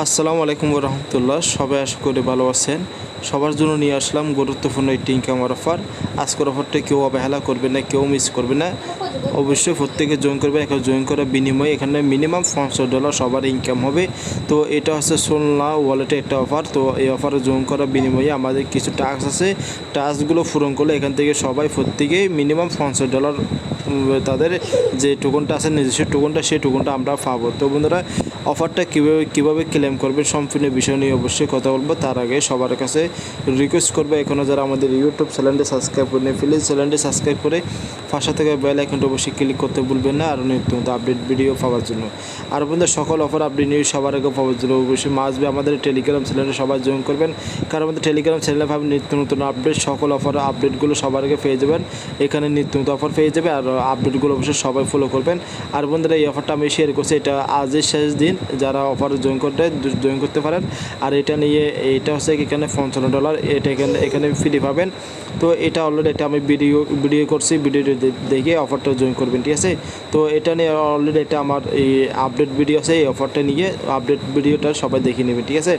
আসসালামু আলাইকুম রহমতুল্লাহ। সবাই আশা করি ভালো আছেন। সবার জন্য নিয়ে আসলাম গুরুত্বপূর্ণ একটি ইনকাম অফার। আজকের অফারটা কেউ অবহেলা করবে না, কেউ মিস করবে না। অবশ্যই প্রত্যেকে জয়েন করবে। এখন জয়েন করার বিনিময়ে এখানে মিনিমাম $500 সবার ইনকাম হবে। তো এটা হচ্ছে সোলনা ওয়ালেটে একটা অফার। তো এই অফারে জয়েন করার বিনিময়ে আমাদের কিছু টাস্ক আছে। টাস্কগুলো পূরণ করলে এখান থেকে সবাই প্রত্যেকেই মিনিমাম $500 তাদের যে টোকনটা আছে, নিজস্ব টোকনটা, সেই টোকনটা আমরা পাবো। তো বন্ধুরা, অফারটা কীভাবে ক্লেম করবেন সম্পূর্ণ বিষয় নিয়ে অবশ্যই কথা বলবো। তার আগে সবার কাছে রিকোয়েস্ট করবো, এখনও যারা আমাদের ইউটিউব চ্যানেলটি সাবস্ক্রাইব করেন, প্লিজ চ্যানেলটি সাবস্ক্রাইব করে পাশে থেকে বেল আইকনটা অবশ্যই ক্লিক করতে ভুলবেন না, আরও নিত্য আপডেট ভিডিও পাওয়ার জন্য। আর আপনাদের সকল অফার আপডেট নিয়ে সবার আগে পাওয়ার জন্য অবশ্যই মাসবে আমাদের টেলিগ্রাম চ্যানেলে সবাই জয়েন করবেন। কারণ আমাদের টেলিগ্রাম চ্যানেলে পাবেন নিত্য নতুন আপডেট, সকল অফার আপডেটগুলো সবার আগে পেয়ে যাবেন। এখানে নিত্য নতুন অফার পেয়ে যাবে, আর আপডেটগুলো অবশ্যই সবাই ফলো করবেন। আর বন্ধুরা, এই অফারটা আমি শেয়ার করছি, এটা আজই শেষ দিন, যারা অফারে জয়েন করতে পারেন। আর এটা নিয়ে এটা হচ্ছে এখানে $55, এটা এখানে ফ্রি পাবেন। তো এটা অলরেডি এটা আমি ভিডিও করছি, ভিডিওটি দেখে অফারটা জয়েন করবেন, ঠিক আছে। তো এটা নিয়ে অলরেডি এটা আমার এই আপডেট ভিডিও আছে, এই অফারটা নিয়ে আপডেট ভিডিওটা সবাই দেখে নেবেন, ঠিক আছে।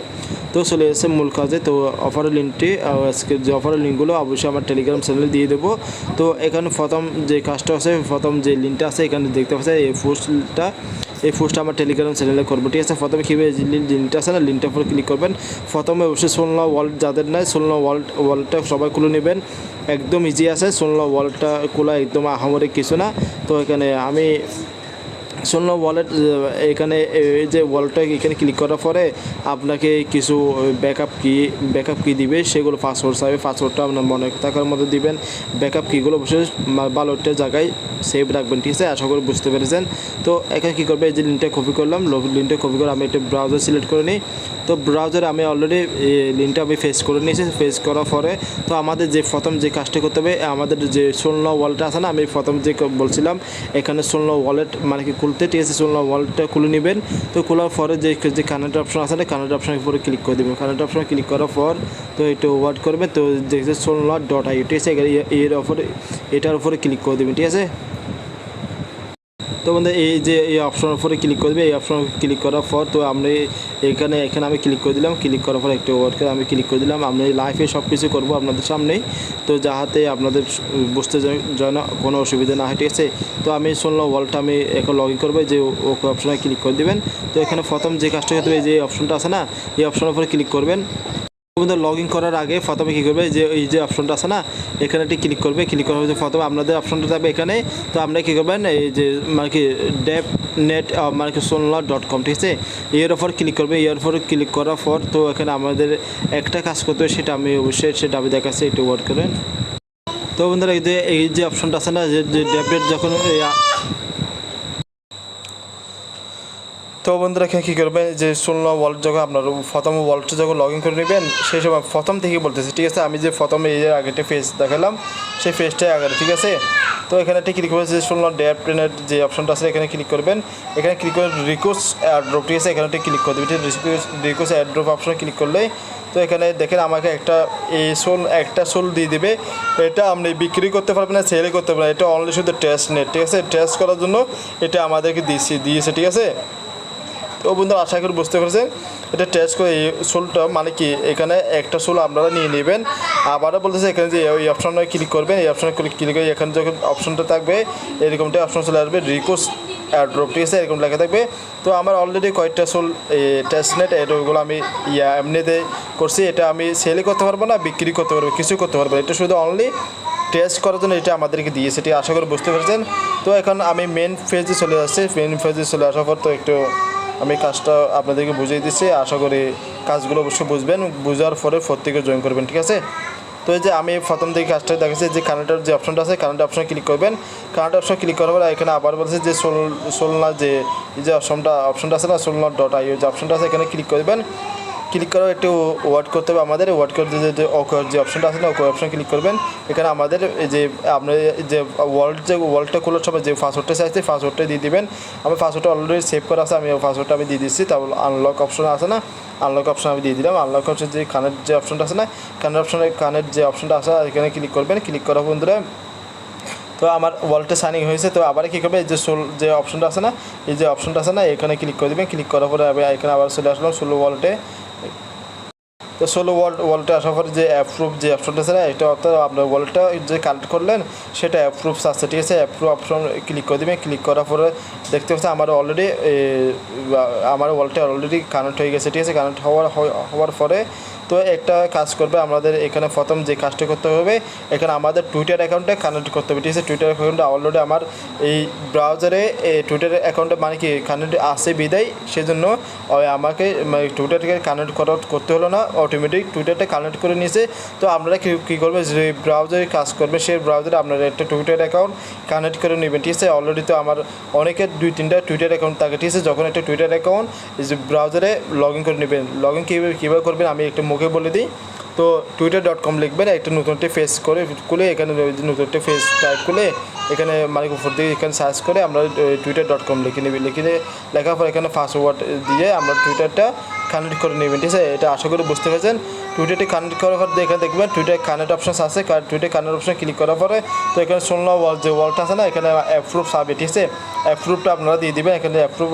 তো চলে এসেছে মূল কাজে। তো অফারের লিঙ্কটি, আজকে যে অফারের লিঙ্কগুলো অবশ্যই আমার টেলিগ্রাম চ্যানেলে দিয়ে দেবো। তো এখানে প্রথম যে কাজটা আছে, প্রথম যে লিঙ্কটা আছে এখানে দেখতে পাচ্ছেন, এই পোস্টটা আমার টেলিগ্রাম চ্যানেলে করবো, ঠিক আছে। প্রথমে কীভাবে লিঙ্কটা আছে না, লিঙ্কটার উপর ক্লিক করবেন। প্রথমে অবশ্যই সোলনা ওয়ালেট যাদের নাই, সোলনা ওয়ালেটটা সবাই খুলে নেবেন। একদম ইজি আছে সোলনা ওয়ালেটটা খোলা, একদম আহামরি কিছু না। তো এখানে আমি সোলনা ওয়ালেট, এখানে এই যে ওয়ালেটটা এখানে ক্লিক করার পরে আপনাকে কিছু ব্যাকআপ কি দিবে, সেগুলো পাসওয়ার্ড চাইবে। পাসওয়ার্ডটা আপনার মনে থাকার মধ্যে দিবেন। ব্যাকআপ কিগুলো অবশ্যই ভালো একটা জায়গায় সেভ রাখবেন, ঠিক আছে। আশা করি বুঝতে পেরেছেন। তো এখানে কী করবে, এই যে লিঙ্কটা কপি করলাম, লিঙ্কটা কপি করে আমি একটা ব্রাউজার সিলেক্ট করে নিই। তো ব্রাউজারে আমি অলরেডি লিঙ্কটা আমি ফেস করে নিয়েছি। ফেস করার পরে তো আমাদের যে প্রথম যে কাজটা করতে হবে, আমাদের যে সোলনা ওয়ালেট আছে না, আমি প্রথম যে বলছিলাম এখানে সোলনা ওয়ালেট মানে কি খুলতে, ঠিক আছে। সোলনা ওয়ালেটটা খুলে নেবেন। তো খোলার পরে যে কানেক্ট অপশন আছে না, কানেক্ট অপশনের উপরে ক্লিক করে দেবেন। কানেক্ট অপশনে ক্লিক করার পর তো এটা ওয়ার্ড করবে। তো দেখছে solana.io, ঠিক আছে। এটার উপরে ক্লিক করে দেবেন, ঠিক আছে। তো বন্ধু, এই যে এই অপশনের উপরে ক্লিক করবে, এই অপশন ক্লিক করার পর তো আমরা এখানে আমি ক্লিক করে দিলাম। ক্লিক করার পর একটা ওয়ার্ড করে আমি ক্লিক করে দিলাম। আমি লাইভে সব কিছু করবো আপনাদের সামনেই, তো যাহাতে আপনাদের বুঝতে যেন কোনো অসুবিধা না হয়, ঠিক আছে। তো আমি সোলনা ওয়ালেটটা আমি এখন লগ ইন করবো, যে ওকে অপশনে ক্লিক করে দেবেন। তো এখানে প্রথম যে কাজটা করতে হবে, যে অপশনটা আছে না, এই অপশনের উপরে ক্লিক করবেন। লগ ইন করার আগে প্রথমে কী করবে, যে এই যে অপশনটা আছে না, এখানে একটি ক্লিক করবে। ক্লিক করার পরে প্রথমে আপনাদের অপশনটা থাকবে এখানে। তো আপনারা কী করবেন, এই যে মানে কি ডেপ মানে কি solana.com, ঠিক আছে। এর ওপর ক্লিক করবে। এর ওপর ক্লিক করার পর তো এখানে আমাদের একটা কাজ করতে হবে, সেটা আমি অবশ্যই দেখাচ্ছি, একটু ওয়ার্ড করেন। তো বন্ধুরা, এই যে অপশনটা আছে না, যে ডেপ যখন তো বন্ধুরা, কী করবেন, যে সোলনা ওয়ালেট যখন আপনার প্রথম ওয়ালেটটা যখন লগ ইন করে নেবেন, সেই সময় প্রথম থেকে বলতেছি, ঠিক আছে। আমি যে প্রথমে এই আগেটা ফেস দেখালাম, সেই ফেসটাই আগে, ঠিক আছে। তো এখানে একটা ক্লিক করে যে সোলনা ডেভটেনের যে অপশনটা আছে এখানে ক্লিক করবেন। এখানে ক্লিক করে রিকোয়েস্ট এয়ারড্রপ, ঠিক আছে, এখানে একটা ক্লিক করে দেবেন। রিকোয়েস্ট এয়ারড্রপ অপশনে ক্লিক করলেই তো এখানে দেখেন আমাকে একটা সোল দিয়ে দেবে। এটা আপনি বিক্রি করতে পারবেন না, সেলে করতে পারবেন না, এটা অনলি শুধু টেস্ট নেট, ঠিক আছে। টেস্ট করার জন্য এটা আমাদেরকে দিয়েছে, ঠিক আছে। তো বন্ধু, আশা করি বুঝতে পেরেছেন। এটা টেস্ট করে এই সোলটা মানে কি, এখানে একটা সোল আপনারা নিয়ে নেবেন। আবারও বলতেছে এখানে যে এই অপশনে ক্লিক করবেন। এই অপশনে ক্লিক করে এখানে যখন অপশনটা থাকবে, এরকমটা অপশন চলে আসবে, রিকোয়েস্ট এয়ারড্রপ, ঠিক আছে, এরকম লেখা থাকবে। তো আমার অলরেডি কয়েকটা সোল টেস্ট নেট, এগুলো আমি এমনিতে করছি। এটা আমি সেলই করতে পারবো না, বিক্রি করতে পারবো, কিছু করতে পারবো। এটা শুধু অনলি টেস্ট করার জন্য এটা আমাদেরকে দিয়েছে, এটি আশা করি বুঝতে পেরেছেন। তো এখন আমি মেন ফেজে চলে আসছি। মেন ফেজে চলে আসার পর তো একটু আমি কাজটা আপনাদেরকে বুঝিয়ে দিচ্ছি। আশা করি কাজগুলো অবশ্যই বুঝবেন, বুঝার পরে প্রত্যেকে জয়েন করবেন, ঠিক আছে। তো এই যে আমি প্রথম থেকে কাজটা দেখেছি, যে কানেক্টের যে অপশনটা আছে, কানেক্ট অপশনে ক্লিক করবেন। কানেক্ট অপশনে ক্লিক করার পরে এখানে আবার বলছে যে সোলনা যে অপশনটা আছে না, solana.io যে অপশনটা আছে, এখানে ক্লিক করবেন। ক্লিক করার একটু ওয়ার্ড করতে হবে আমাদের। ওয়ার্ড করে যে যে অপশনটা আছে না, ওকে অপশন ক্লিক করবেন। এখানে আমাদের যে আপনার যে ওয়ালেটটা খোলার সময় যে পাসওয়ার্ডটা চাইছে, পাসওয়ার্ডটা দিয়ে দেবেন। আমি পাসওয়ার্ডটা অলরেডি সেভ করা আছে, আমি পাসওয়ার্ডটা আমি দিয়ে দিচ্ছি। তারপর আনলক অপশন আছে না, আনলক অপশন আমি দিয়ে দিলাম। আনলক অপশন যে কানেক্ট যে অপশনটা আছে না, কানেক্ট যে অপশনটা আছে, এখানে ক্লিক করবেন। ক্লিক করা বন্ধুরা, তো তো আমার ওয়ালেটে সাইনিং হয়েছে। তো আবার কী করবে, এই যে অপশনটা আছে না, এই যে অপশনটা আছে না, এখানে ক্লিক করে দেবেন। ক্লিক করার পরে এখানে আবার চলে আসলাম সোলো ওয়ালেটে। তো সোলো ওয়ালেটে আসার পরে যে অ্যাপ্রুভ যে অপশনটা আছে না, এটা অর্থাৎ আপনার ওয়ালেটটা যে কানেক্ট করলেন সেটা অ্যাপ্রুভ আছে, ঠিক আছে। অ্যাপ্রুভ অপশন ক্লিক করে দেবেন। ক্লিক করার পরে দেখতে পাচ্ছেন আমার ওয়ালেটে অলরেডি কানেক্ট হয়ে গেছে, ঠিক আছে। কানেক্ট হওয়ার পরে তো একটা কাজ করবে, আমাদের এখানে প্রথম যে কাজটা করতে হবে, এখানে আমাদের টুইটার অ্যাকাউন্টে কানেক্ট করতে হবে, ঠিক আছে। টুইটার অ্যাকাউন্টে অলরেডি আমার এই ব্রাউজারে টুইটার অ্যাকাউন্টে মানে কি কানেক্ট আছে বিদায়, সেজন্য আমাকে টুইটারকে কানেক্ট করতে হলো না, অটোমেটিক টুইটারটা কানেক্ট করে নিয়েছে। তো আপনারা কী করবে, যে ব্রাউজারে কাজ করবে সেই ব্রাউজারে আপনারা একটা টুইটার অ্যাকাউন্ট কানেক্ট করে নেবেন, ঠিক আছে। অলরেডি তো আমার অনেকের 2-3টা টুইটার অ্যাকাউন্ট থাকে, ঠিক আছে। যখন একটা টুইটার অ্যাকাউন্ট যে ব্রাউজারে লগ ইন করে নেবেন, লগ ইন কীভাবে করবেন আমি একটু মুখে বলে দিই। তো twitter.com লিখবেন, একটা নতুন একটা ফেস করে খুলে এখানে নতুন একটা ফেস টাইপ খুলে এখানে মানে উপর দিকে এখানে সার্চ করে আমরা twitter.com লিখে লেখার পর এখানে পাসওয়ার্ড দিয়ে আমরা টুইটারটা কানেক্ট করে নেবেন, ঠিক আছে। এটা আশা করি বুঝতে পেরেছেন। টুইটারটি কানেক্ট করার পর এখানে দেখবেন টুইটার কানেক্ট অপশন আছে, টুইটার কানেক্ট অপশন ক্লিক করার পরে তো এখানে সোলনা যে ওয়ালটা আছে না, এখানে অ্যাপ্রুভ আসবে, ঠিক আছে। অ্যাপ্রুভটা আপনারা দিয়ে দেবেন, এখানে অ্যাপ্রুভ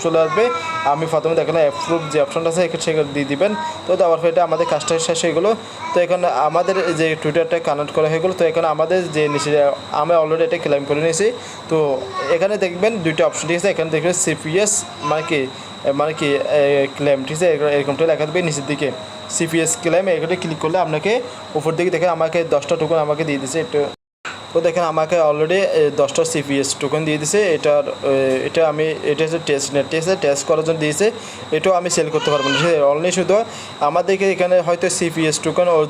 চলে আসবে। আমি প্রথমে এখানে অ্যাপ্রুভ যে অপশনটা আছে সেখানে দিয়ে দিবেন। তো দেওয়ার পর এটা আমাদের কাজটা শেষ হয়ে গেলো। তো এখানে আমাদের যে টুইটারটা কানেক্ট করা হয়ে গেলো। তো এখানে আমাদের যে নিচে আমি অলরেডি এটা ক্লেম করে নিয়েছি। তো এখানে দেখবেন 2টা অপশন, ঠিক আছে। এখানে দেখবেন সিপিএস মানে কি ক্লেম, ঠিক আছে। এরকমটা লেখা দেবে নিচের দিকে সিপিএস ক্লেম, এখানে ক্লিক করলে আপনাকে উপর দিকে দেখে আমাকে 10টা টোকেন আমাকে দিয়ে দিয়েছে। তো দেখেন আমাকে অলরেডি 10টা সিপিএস টোকেন দিয়ে দিয়েছে। এটা হচ্ছে টেস্ট করার জন্য দিয়েছে। এটাও আমি সেল করতে পারবো না, অনলি শুধু আমাদেরকে এখানে হয়তো সিপিএস টোকেন ওর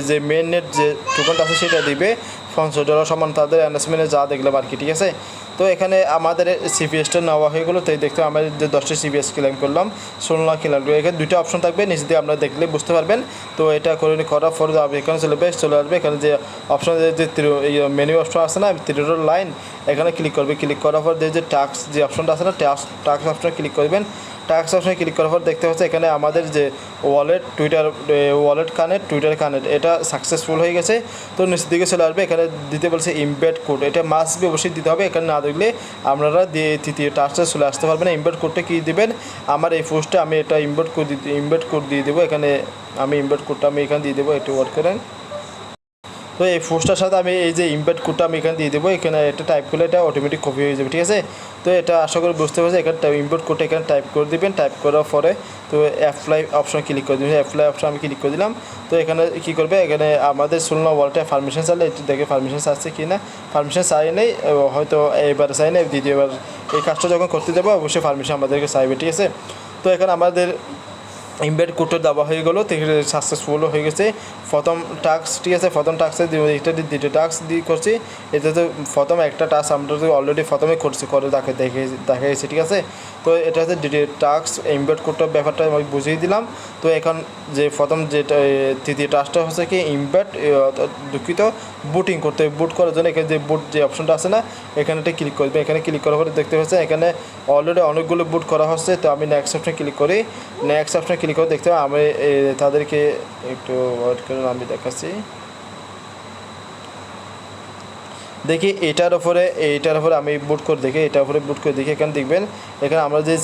যে মেন নেট যে টোকেনটা আছে সেটা দিবে $500 সমান তাদের অ্যানাউন্সমেন্টে যা দেখলাম আর কি, ঠিক আছে। তো এখানে আমাদের সিপিএসটা নেওয়া হয়ে গেলো। তাই দেখতে আমাদের যে 10টা সিপিএস ক্লেম করলাম, সোলনা ক্লেম। এখানে 2টা অপশন থাকবে, নিচে দিয়ে আপনারা দেখলে বুঝতে পারবেন। তো এটা করার পর এখানে চলে আসবে এখানে যে অপশন যে মেনু অপশন আছে না, তীরের লাইন, এখানে ক্লিক করবে। ক্লিক করার পর যে টাস্ক যে অপশনটা আছে না, টাস্ক অপশনে ক্লিক করবেন। টাস্ক অপশনে ক্লিক করার পর দেখতে পাচ্ছি এখানে আমাদের যে টুইটার কানেক্ট এটা সাকসেসফুল হয়ে গেছে। তো নিচের দিকে চলে আসবে, এখানে দিতে বলছে ইমবেড কোড, এটা মাস্ট বি অবশ্যই দিতে হবে। এখানে না দেখলে আপনারা তৃতীয় টাস্কে চলে আসতে পারবেন না। ইমবেড কোডটা কী দেবেন, আমার এই পোস্টে আমি এটা ইমবেড কোড দিয়ে দেবো। এখানে আমি ইমবেড কোডটা এখানে দিয়ে দেবো, একটু ওয়ার্ক করেন। তো এই পোস্টটার সাথে আমি এই যে ইমবেড কোডটা আমি এখানে দিয়ে দেবো। এখানে এটা টাইপ করলে এটা অটোমেটিক কপি হয়ে যাবে, ঠিক আছে। তো এটা আশা করি বুঝতে পারছি। এখানে ইমবেড কোডটা এখানে টাইপ করে দেবেন। টাইপ করার পরে তো অ্যাপ্লাই অপশন ক্লিক করে দেবেন। অ্যাপ্লাই অপশন আমি ক্লিক করে দিলাম। তো এখানে কী করবে, এখানে আমাদের সোলনা ওয়ালেটে পারমিশন চাইলে একটু দেখে পারমিশন চাচ্ছে কি না। পারমিশন চাই নেই, হয়তো এইবার চাই নেই, দ্বিতীয়বার এই কাজটা যখন করতে যাবো অবশ্যই পারমিশন আমাদেরকে চাইবে, ঠিক আছে। তো এখানে আমাদের ইমবেড কোডটা দেওয়া হয়ে গেলো, সাকসেসফুলও হয়ে গেছে প্রথম টাস্ক, ঠিক আছে। প্রথম টাস্কে এটা 2টা টাস্ক দিয়ে করছি। এটা তো প্রথম একটা টাস্ক আমরা তো অলরেডি প্রথমে করে দেখা গেছে, ঠিক আছে। তো এটা হচ্ছে টাস্ক ইমবেড কোডটার ব্যাপারটা আমি বুঝিয়ে দিলাম। তো এখন যে প্রথম তৃতীয় টাস্কটা হচ্ছে কি ইমবেড বুটিং করতে হবে। বুট করার জন্য এখানে যে অপশনটা আছে না, এখানেটা ক্লিক করবে। এখানে ক্লিক করার পরে দেখতে পাচ্ছেন এখানে অলরেডি অনেকগুলো বুট করা হচ্ছে। তো আমি নেক্সট অপশনে ক্লিক করি। নেক্সট অপশনে ক্লিক করে দেখতে পাই আমি তাদেরকে একটু ওয়েট করে আমি দেখাচ্ছি। দেখি এটার উপরে আমি বুট করে দেখি, এটার উপরে বুট করে দেখি। এখানে দেখবেন এখানে আমরা যে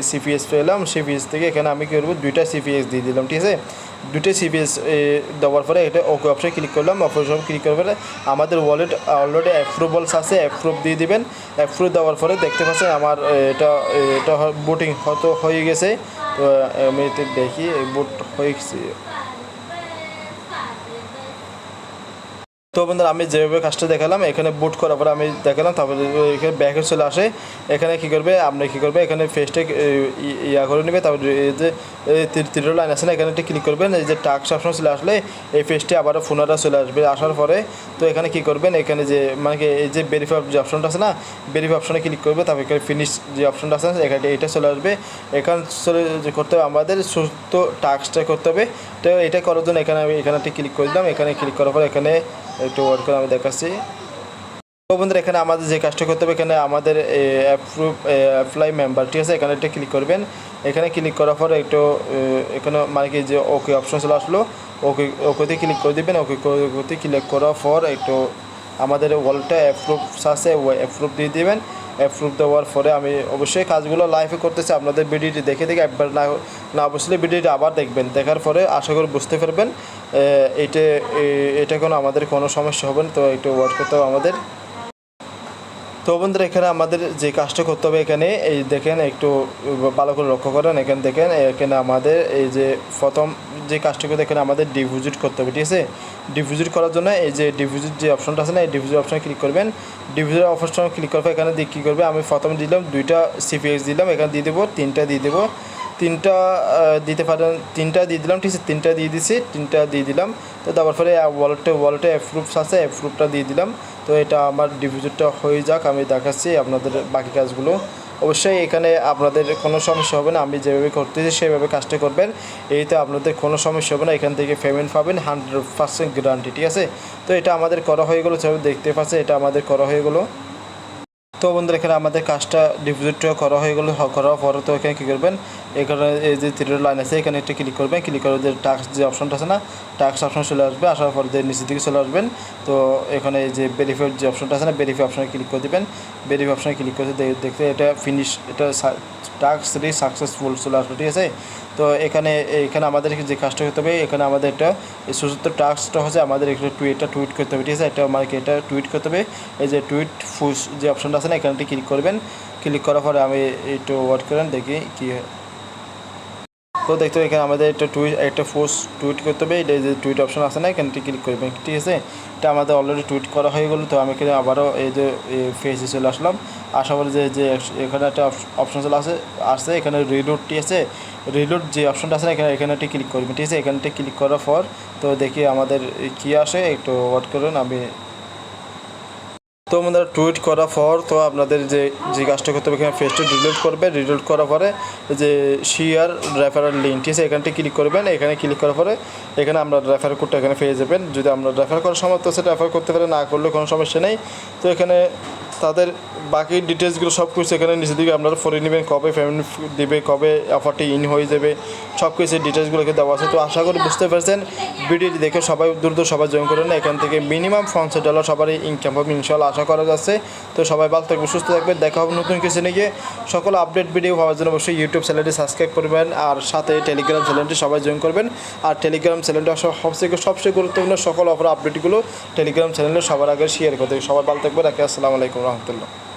সিপিএস পেলাম, সিপিএস থেকে এখানে আমি কী করবো 2টা সিপিএস দিয়ে দিলাম, ঠিক আছে। 2টা সিপিএস দেওয়ার পরে এটা ওকে অপশনে ক্লিক করলাম। অপশন ক্লিক করার পরে আমাদের ওয়ালেট অলরেডি অ্যাপ্রুভালস আছে, অ্যাপ্রুভ দিয়ে দিবেন। অ্যাপ্রুভ দেওয়ার পরে দেখতে পাচ্ছেন আমার এটা বুটিং হয়তো হয়ে গেছে। তো আমি দেখি বুট হয়ে গেছে। তো বন্ধুরা আমি যেভাবে কাজটা দেখালাম, এখানে বুট করার পরে আমি দেখালাম, তারপরে এখানে ব্যাকে চলে আসে। এখানে কী করবে, এখানে ফেসটা করে নেবে। তারপরে এই যে তীরের লাইন আছে না, এখানে ক্লিক করবেন। এই যে টাস্ক অপশন চলে আসলে এই ফেসটি আবারও পুনরায় চলে আসবে। আসার পরে তো এখানে কী করবেন, এখানে যে এই যে ভেরিফাই যে অপশনটা আছে না, ভেরিফাই অপশনে ক্লিক করবে। তারপর এখানে ফিনিশ যে অপশনটা আছে এখানে এটা চলে আসবে। এখানে করতে হবে আমাদের সুস্থ টাস্কটা করতে হবে। তো এটা করার জন্য এখানে ক্লিক করে দিলাম। এখানে ক্লিক করার পর এখানে একটু ওয়ার্ক করে আমি দেখাচ্ছি। তো বন্ধুরা এখানে আমাদের যে কাজটা করতে হবে, এখানে আমাদের অ্যাপ্লাই মেম্বার, ঠিক আছে। এখানে একটা ক্লিক করবেন। এখানে ক্লিক করার পর একটু এখানে কি যে ওকে অপশন চলে আসলো, ওকেতে ক্লিক করে দেবেন। ওকেতে ক্লিক করার পর একটু আমাদের ওয়ালেটে অ্যাপ্রুভ আছে, অ্যাপ্রুভ দিয়ে দেবেন। অ্যাপ্রুভ দেওয়ার পরে আমি অবশ্যই কাজগুলো লাইভে করতেছি, আপনাদের ভিডিওটি দেখে একবার না অবশ্যই ভিডিওটি আবার দেখবেন, দেখার পরে আশা করি বুঝতে পারবেন এটা কোনো আমাদের কোনো সমস্যা হবে না। তো একটু ওয়ার্ক করতে হবে আমাদের। তো বন্ধুরা এখানে আমাদের যে কাজটা করতে হবে, এখানে এই দেখেন একটু ভালো করে লক্ষ্য করেন, এখানে দেখেন এখানে আমাদের এই যে প্রথম যে কাজটা করতে এখানে আমাদের ডিপোজিট করতে হবে, ঠিক আছে। ডিপোজিট করার জন্য এই যে ডিপোজিট যে অপশনটা আছে না, এই ডিপোজিট অপশনে ক্লিক করবেন। ডিপোজিট অপশনে ক্লিক করবে, এখানে দিয়ে কী করবে, আমি প্রথমে দিলাম 2টা সিপিএক্স দিলাম, এখানে দিয়ে দেবো 3টা দিয়ে দেবো, 3টা দিতে পারেন, 3টা দিয়ে দিলাম, ঠিক আছে। 3টা দিয়ে দিছি, 3টা দিয়ে দিলাম। তো তারপর পরে ওয়ালেটে অ্যাপ্রুভস আছে, অ্যাপ্রুভটা দিয়ে দিলাম। তো এটা আমার ডিপোজিটটা হয়ে যাক, আমি দেখাচ্ছি আপনাদের বাকি কাজগুলো। অবশ্যই এখানে আপনাদের কোনো সমস্যা হবে না, আমি যেভাবে করতেছি সেভাবে কাজটা করবেন, এইতে আপনাদের কোনো সমস্যা হবে না। এখান থেকে পেমেন্ট পাবেন 100% গ্যারান্টি, ঠিক আছে। তো এটা আমাদের করা হয়ে গেলো, যেভাবে দেখতে পাচ্ছেন এটা আমাদের করা হয়ে গেলো। তো বন্ধুরা এখানে আমাদের কাজটা ডিপোজিটটা করা হয়ে গেলো, করার পরে তো এখানে কী করবেন, এখানে এই যে 3 লাইন আছে এখানে একটা ক্লিক করবেন, ক্লিক করে যে টাস্ক যে অপশনটা আছে না, টাস্ক অপশন চলে আসবে, আসার পর যে নিচের দিকে চলে আসবেন। তো এখানে এই যে ভেরিফাইড যে অপশনটা আছে না, ভেরিফাই অপশনে ক্লিক করে দেবেন। ভেরিফাই অপশনে ক্লিক করে দেখতে এটা ফিনিশ, এটা টাস্ক সাকসেসফুল চলে আসবে, ঠিক আছে। তো এখানে আমাদের যে কাজটা করতে হবে, এখানে আমাদের একটা সুযোগ টাস্কটা হচ্ছে আমাদের একটু টুইট করতে হবে, ঠিক আছে। এটা আমাকে এটা টুইট করতে হবে, এই যে টুইট ফুস যে অপশনটা আছে না, এখানটি ক্লিক করবেন। ক্লিক করার পরে আমি একটু ওয়ার্ক করেন দেখি কী হয়। তো দেখতে হবে এখানে আমাদের একটা টুইট করতে হবে, এটা যে টুইট অপশন আছে না, এখানটি ক্লিক করবেন, ঠিক আছে। এটা আমাদের অলরেডি টুইট করা হয়ে গেলো। তো আমি এখানে আবারও এই যে ফেসে চলে আসলাম, আসার পরে যে এখানে একটা অপশন চলে আসছে এখানে রিলোডটি আছে, রিলোড যে অপশনটা আছে না, এখানেটি ক্লিক করবেন, ঠিক আছে। এখানটি ক্লিক করার পর তো দেখি আমাদের কী আসে, একটু ওয়েট করুন। আমি তো আমাদের টুইট করার পর তো আপনাদের যে কাজটা করতে হবে, এখানে ফেসটা রিলোড করবে, রিলোড করার পরে যে শেয়ার রেফারেল লিঙ্ক, ঠিক আছে, এখানটি ক্লিক করবেন। এখানে ক্লিক করার পরে এখানে আমরা রেফার কোডটা এখানে পেয়ে যাবেন। যদি আমরা রেফার করার সময় তো সেটা রেফার করতে পারে, না করলে কোনো সমস্যা নেই। তো এখানে তাদের বাকি ডিটেলসগুলো সব কিছু এখানে নিচে দিকে আপনারা পড়ে নেবেন, কবে পেমেন্ট দেবে, কবে অফারটি ইন হয়ে যাবে, সব কিছু ডিটেলসগুলোকে দেওয়া আছে। তো আশা করি বুঝতে পারছেন, ভিডিওটি দেখে সবাই দ্রুত সবাই জয়েন করেন। এখান থেকে মিনিমাম $500 সবারই ইনকাম হবে ইনশাআল্লাহ, আশা করা যাচ্ছে। তো সবাই ভালো থাকবে, সুস্থ থাকবে, দেখা হবে নতুন কিছু নিয়ে। সকল আপডেট ভিডিও পাওয়ার জন্য অবশ্যই ইউটিউব চ্যানেলটি সাবস্ক্রাইব করবেন, আর সাথে টেলিগ্রাম চ্যানেলটি সবাই জয়েন করবেন। আর টেলিগ্রাম চ্যানেলটা সবচেয়ে গুরুত্বপূর্ণ, সকল অফার আপডেটগুলো টেলিগ্রাম চ্যানেলে সবার আগে শেয়ার করতে। সবাই ভালো থাকবে, রাখি, আসসালামু আলাইকুম রহমতুল্লাহ।